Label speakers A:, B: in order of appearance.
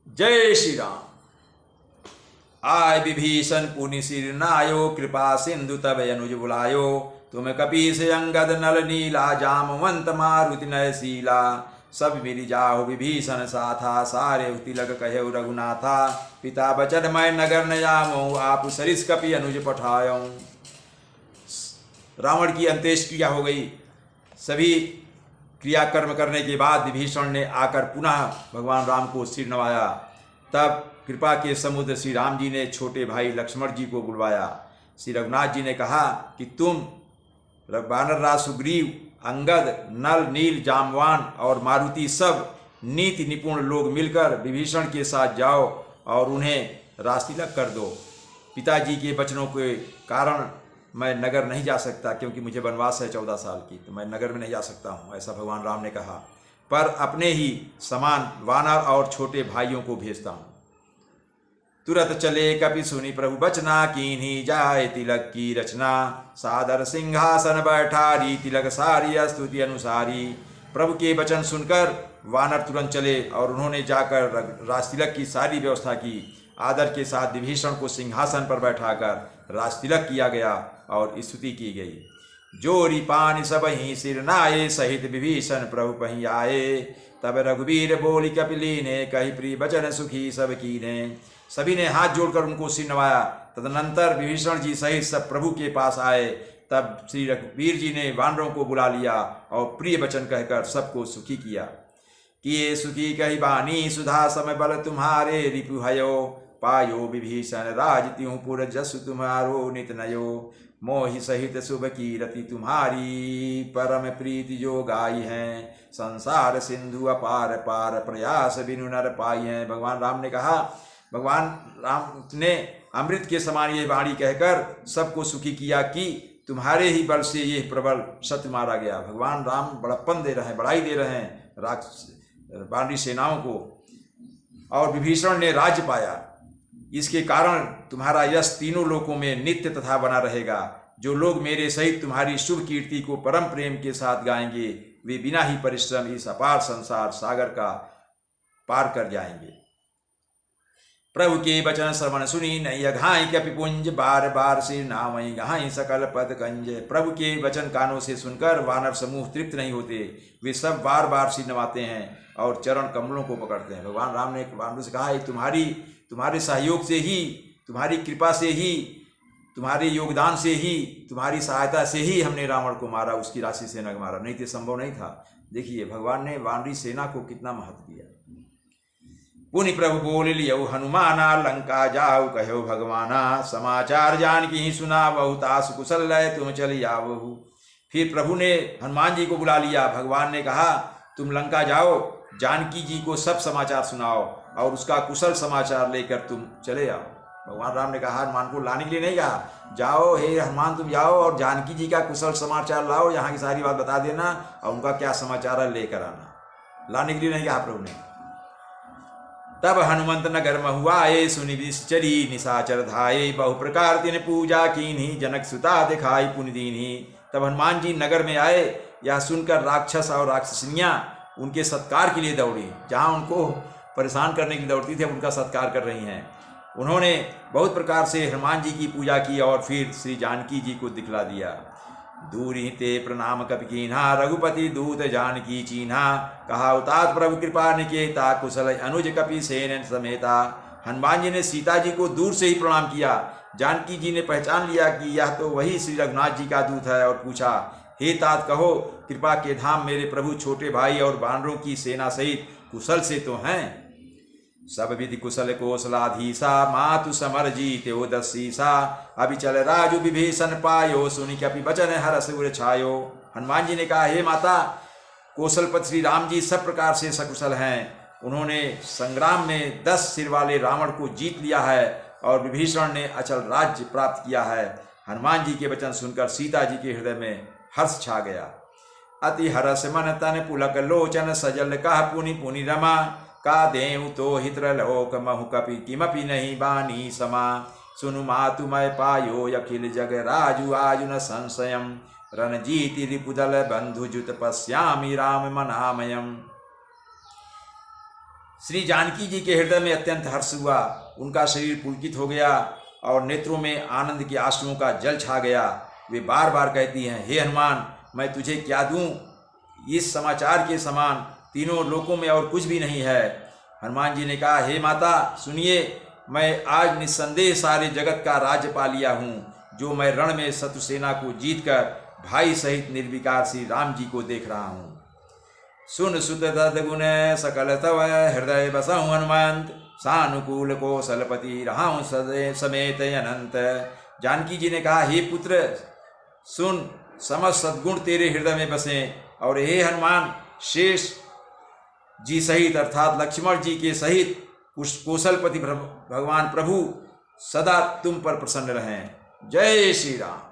A: जय श्री राम। आय विभीषण पुनि सिर नायो, कृपा सिंधु तब अनुज बुलायो। तुम कपीस अंगद नल नीला, जामवंत मारुति नय शीला। सब मिल जाहो विभीषण साथा, सारे तिलक कहो रघुनाथा। पिता बचन मैं नगर न जामो, आप सरिस कपि अनुज पठायो। रावण की अंत्येष्टि हो गई। सभी क्रियाकर्म करने के बाद विभीषण ने आकर पुनः भगवान राम को सिर नवाया। तब कृपा के समुद्र श्री राम जी ने छोटे भाई लक्ष्मण जी को बुलवाया। श्री रघुनाथ जी ने कहा कि तुम वानरराज सुग्रीव, अंगद, नल, नील, जामवान और मारुति सब नीति निपुण लोग मिलकर विभीषण के साथ जाओ और उन्हें राजतिलक कर दो। पिताजी के वचनों के कारण मैं नगर नहीं जा सकता, क्योंकि मुझे वनवास है 14 साल की, तो मैं नगर में नहीं जा सकता हूँ, ऐसा भगवान राम ने कहा। पर अपने ही समान वानर और छोटे भाइयों को भेजता हूँ। तुरत चले कपि सुनी प्रभु बचना, कीन्ही जाए तिलक की रचना। सादर सिंहासन बैठारी, तिलक सारी स्तुति अनुसारी। प्रभु के वचन सुनकर वानर तुरंत चले और उन्होंने जाकर राजतिलक की सारी व्यवस्था की। आदर के साथ विभीषण को सिंहासन पर बैठाकर राजतिलक किया गया और स्तुति की गई। जोरी पान सब ही सिर नाये, सहित विभीषण प्रभु पही आए। तब रघुवीर बोली कपिलीने, कही प्रिय वचन सुखी सब कीने। सभी ने हाथ जोड़कर उनको सिर नवाया। तदनंतर विभीषण जी सहित सब प्रभु के पास आए। तब श्री रघुवीर जी ने वानरों को बुला लिया और प्रिय वचन कहकर सबको सुखी किया। किए सुखी कही बानी, सुधा समय बल तुम्हारे रिपु भयो। पायो विभीषण राज त्यों पुर, जसु तुम्हारो नित नयो। मोहि सहित शुभ कीरति तुम्हारी, परम प्रीति जो गाई है। संसार सिंधु अपार पार, प्रयास बिनु नर पाई है। भगवान राम ने कहा, भगवान राम ने अमृत के समान ये वाणी कहकर सबको सुखी किया कि तुम्हारे ही बल से ये प्रबल शत्रु मारा गया। भगवान राम बड़प्पन दे रहे हैं, बड़ाई दे रहे हैं वानरी सेनाओं को, और विभीषण ने राज्य पाया। इसके कारण तुम्हारा यश तीनों लोकों में नित्य तथा बना रहेगा। जो लोग मेरे सहित तुम्हारी शुभ कीर्ति को परम प्रेम के साथ गाएंगे, वे बिना ही परिश्रम इस अपार संसार सागर का पार कर जाएंगे। प्रभु के वचन श्रवण सुनी, नहीं अघाई कपिपुंज, बार बार सिर नामई गहाई सकल पद कंज। प्रभु के वचन कानों से सुनकर वानर समूह तृप्त नहीं होते, वे सब बार बार सिर नवाते हैं और चरण कमलों को पकड़ते हैं। भगवान राम ने वानरों से कहा, तुम्हारे सहयोग से ही, तुम्हारी कृपा से ही, तुम्हारे योगदान से ही, तुम्हारी सहायता से ही हमने रावण को मारा, उसकी राशि सेना को मारा, नहीं तो संभव नहीं था। देखिए भगवान ने वानरी सेना को कितना महत्व दिया। पुनि प्रभु बोल लियो हनुमाना, लंका जाऊ कहो भगवाना। समाचार जान की ही सुना, बहुत आस कुशल लय तुम चल आवहु। फिर प्रभु ने हनुमान जी को बुला लिया। भगवान ने कहा, तुम लंका जाओ, जानकी जी को सब समाचार सुनाओ और उसका कुशल समाचार लेकर तुम चले आओ। भगवान राम ने कहा, हनुमान को लाने के लिए नहीं कहा, जाओ हे हनुमान तुम जाओ और जानकी जी का कुशल समाचार लाओ, यहाँ की सारी बात बता देना और उनका क्या समाचार है लेकर आना। लाने के लिए नहीं कहा प्रभु ने। तब हनुमंत नगर महुआए, सुनि विचरी निशाचर धाये। बहु प्रकार तिन पूजा कीन्ही, जनक सुता दिखाई पुनि दीन्ही। तब हनुमान जी नगर में आए। यह सुनकर राक्षस और राक्षसिनियाँ उनके सत्कार के लिए दौड़ी। जहाँ उनको परेशान करने के लिए दौड़ती थी, अब उनका सत्कार कर रही हैं। उन्होंने बहुत प्रकार से हनुमान जी की पूजा की और फिर श्री जानकी जी को दिखला दिया। दूरी ते प्रणाम कपि कीन्हा, रघुपति दूत जानकी चीन्हा। कहा उतात प्रभु कृपा निकेता, कुशल अनुज कपि सेन समेता। हनुमान जी ने सीता जी को दूर से ही प्रणाम किया। जानकी जी ने पहचान लिया कि यह तो वही श्री रघुनाथ जी का दूत है और पूछा, हे तात कहो, कृपा के धाम मेरे प्रभु छोटे भाई और वानरों की सेना सहित कुशल से तो हैं। सब विधि कुशल कौशलाधीसा, मातु समर जीते ओ दसीसा। अभी चल राजु विभीषण पायो, सुनि कपि वचन हरष उर छायो। हनुमान जी ने कहा, हे माता, कौशलपति श्री राम जी सब प्रकार से सकुशल हैं। उन्होंने संग्राम में 10 सिर वाले रावण को जीत लिया है और विभीषण ने अचल राज्य प्राप्त किया है। हनुमान जी के वचन सुनकर सीता जी के हृदय में हर्ष छा गया। अति हरष मन तन पुलक लोचन, सजल कह पुनि पुनि रमा। का देव तो हित्र लोक महु, कपि किमपि नहीं बानी समा। सुनु मातु मैं पायो, अखिल जग राजु आजु न संशयम। रणजीति रिपुदल बंधु जुत, पश्यामि राम मनामयम। श्री जानकी जी के हृदय में अत्यंत हर्ष हुआ। उनका शरीर पुलकित हो गया और नेत्रों में आनंद के आंसुओं का जल छा गया। वे बार बार कहती हैं, हे हनुमान, मैं तुझे क्या दूं? इस समाचार के समान तीनों लोकों में और कुछ भी नहीं है। हनुमान जी ने कहा, हे माता सुनिए, मैं आज निस्संदेह सारे जगत का राज्य पा लिया हूँ, जो मैं रण में शत्रु सेना को जीतकर भाई सहित निर्विकार श्री राम जी को देख रहा हूँ। सुन सुत तद्गुण सकल तव हृदय बसहु हनुमंत, सानुकूल कौशलपति रहाऊं समेत अनंत। जानकी जी ने कहा, हे पुत्र सुन, समस्त सद्गुण तेरे हृदय में बसे, और हे हनुमान, शेष जी सहित अर्थात लक्ष्मण जी के सहित कौशलपति भगवान प्रभु सदा तुम पर प्रसन्न रहें। जय श्री राम।